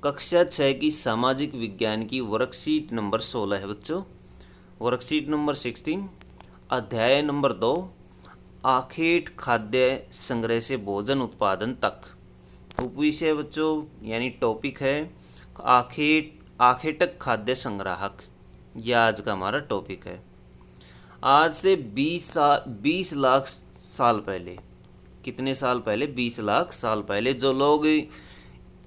कक्षा 6 की सामाजिक विज्ञान की वर्कशीट नंबर 16 है बच्चों। वर्कशीट नंबर 16, अध्याय नंबर 2, आखेट खाद्य संग्रह से भोजन उत्पादन तक। उपविषय बच्चों यानी टॉपिक है आखेटक खाद्य संग्राहक। यह आज का हमारा टॉपिक है। आज से 20 लाख साल पहले, कितने साल पहले? 20 लाख साल पहले जो लोग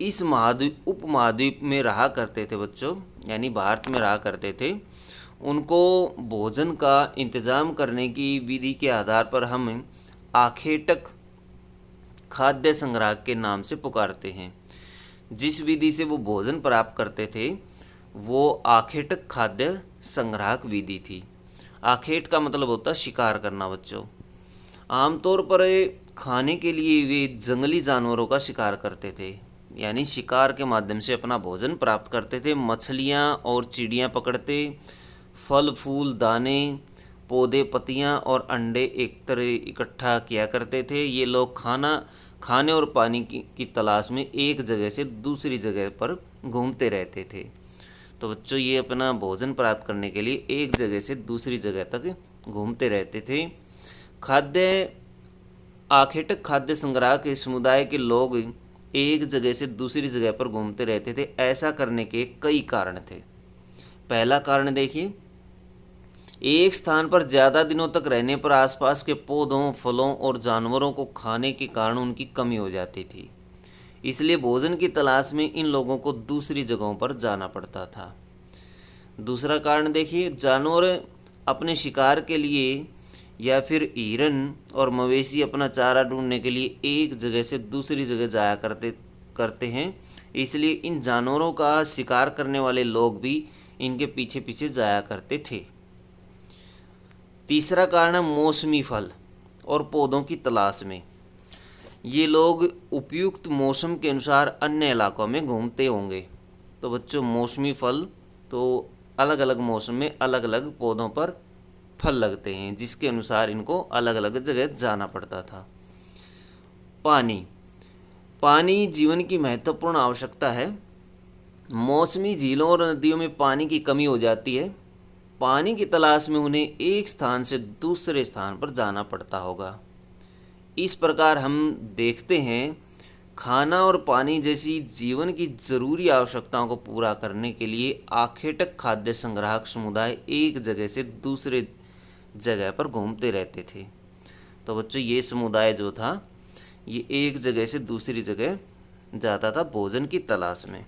इस उपमहाद्वीप में रहा करते थे बच्चों, यानी भारत में रहा करते थे, उनको भोजन का इंतज़ाम करने की विधि के आधार पर हम आखेटक खाद्य संग्रह के नाम से पुकारते हैं। जिस विधि से वो भोजन प्राप्त करते थे वो आखेटक खाद्य संग्राहक विधि थी। आखेट का मतलब होता है शिकार करना बच्चों। आमतौर पर खाने के लिए वे जंगली जानवरों का शिकार करते थे, यानी शिकार के माध्यम से अपना भोजन प्राप्त करते थे। मछलियाँ और चिड़ियाँ पकड़ते, फल फूल दाने पौधे पत्तियाँ और अंडे एक तरह इकट्ठा किया करते थे। ये लोग खाने और पानी की तलाश में एक जगह से दूसरी जगह पर घूमते रहते थे। तो बच्चों ये अपना भोजन प्राप्त करने के लिए एक जगह से दूसरी जगह तक घूमते रहते थे। आखेटक खाद्य संग्रह के समुदाय के लोग एक जगह से दूसरी जगह पर घूमते रहते थे। ऐसा करने के कई कारण थे। पहला कारण देखिए, एक स्थान पर ज़्यादा दिनों तक रहने पर आसपास के पौधों फलों और जानवरों को खाने के कारण उनकी कमी हो जाती थी, इसलिए भोजन की तलाश में इन लोगों को दूसरी जगहों पर जाना पड़ता था। दूसरा कारण देखिए, जानवर अपने शिकार के लिए या फिर हिरन और मवेशी अपना चारा ढूंढने के लिए एक जगह से दूसरी जगह जाया करते हैं, इसलिए इन जानवरों का शिकार करने वाले लोग भी इनके पीछे पीछे जाया करते थे। तीसरा कारण है मौसमी फल और पौधों की तलाश में। ये लोग उपयुक्त मौसम के अनुसार अन्य इलाकों में घूमते होंगे। तो बच्चों मौसमी फल, तो अलग अलग मौसम में अलग अलग पौधों पर फल लगते हैं, जिसके अनुसार इनको अलग अलग जगह जाना पड़ता था। पानी जीवन की महत्वपूर्ण आवश्यकता है। मौसमी झीलों और नदियों में पानी की कमी हो जाती है। पानी की तलाश में उन्हें एक स्थान से दूसरे स्थान पर जाना पड़ता होगा। इस प्रकार हम देखते हैं खाना और पानी जैसी जीवन की ज़रूरी आवश्यकताओं को पूरा करने के लिए आखेटक खाद्य संग्राहक समुदाय एक जगह से दूसरे जगह पर घूमते रहते थे। तो बच्चों ये समुदाय जो था ये एक जगह से दूसरी जगह जाता था भोजन की तलाश में।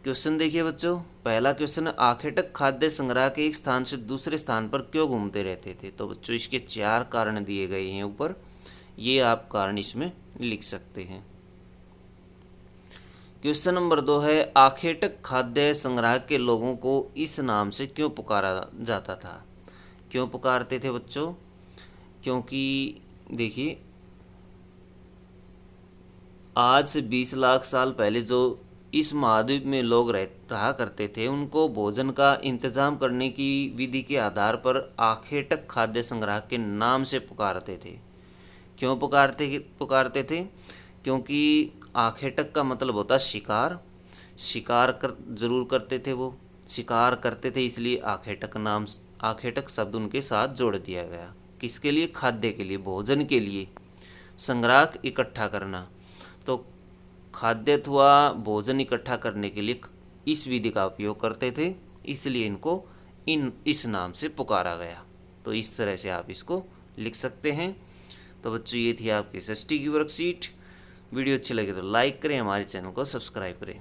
क्वेश्चन देखिए बच्चों, पहला क्वेश्चन है आखेटक खाद्य संग्रह के एक स्थान से दूसरे स्थान पर क्यों घूमते रहते थे। तो बच्चों इसके 4 कारण दिए गए हैं ऊपर, ये आप कारण इसमें लिख सकते हैं। क्वेश्चन नंबर 2 है आखेटक खाद्य संग्रह के लोगों को इस नाम से क्यों पुकारा जाता था। क्यों पुकारते थे बच्चों? क्योंकि देखिए आज से 20 लाख साल पहले जो इस महाद्वीप में लोग रहा करते थे, उनको भोजन का इंतज़ाम करने की विधि के आधार पर आखेटक खाद्य संग्रह के नाम से पुकारते थे। क्यों पुकारते थे? क्योंकि आखेटक का मतलब होता शिकार। जरूर करते थे, वो शिकार करते थे, इसलिए आखेटक शब्द उनके साथ जोड़ दिया गया। किसके लिए? खाद्य के लिए, भोजन के लिए, संग्रह इकट्ठा करना। तो खाद्य अथवा भोजन इकट्ठा करने के लिए इस विधि का उपयोग करते थे, इसलिए इनको इस नाम से पुकारा गया। तो इस तरह से आप इसको लिख सकते हैं। तो बच्चों ये थी आपकी षष्ठी की वर्कशीट। वीडियो अच्छी लगे तो लाइक करें, हमारे चैनल को सब्सक्राइब करें।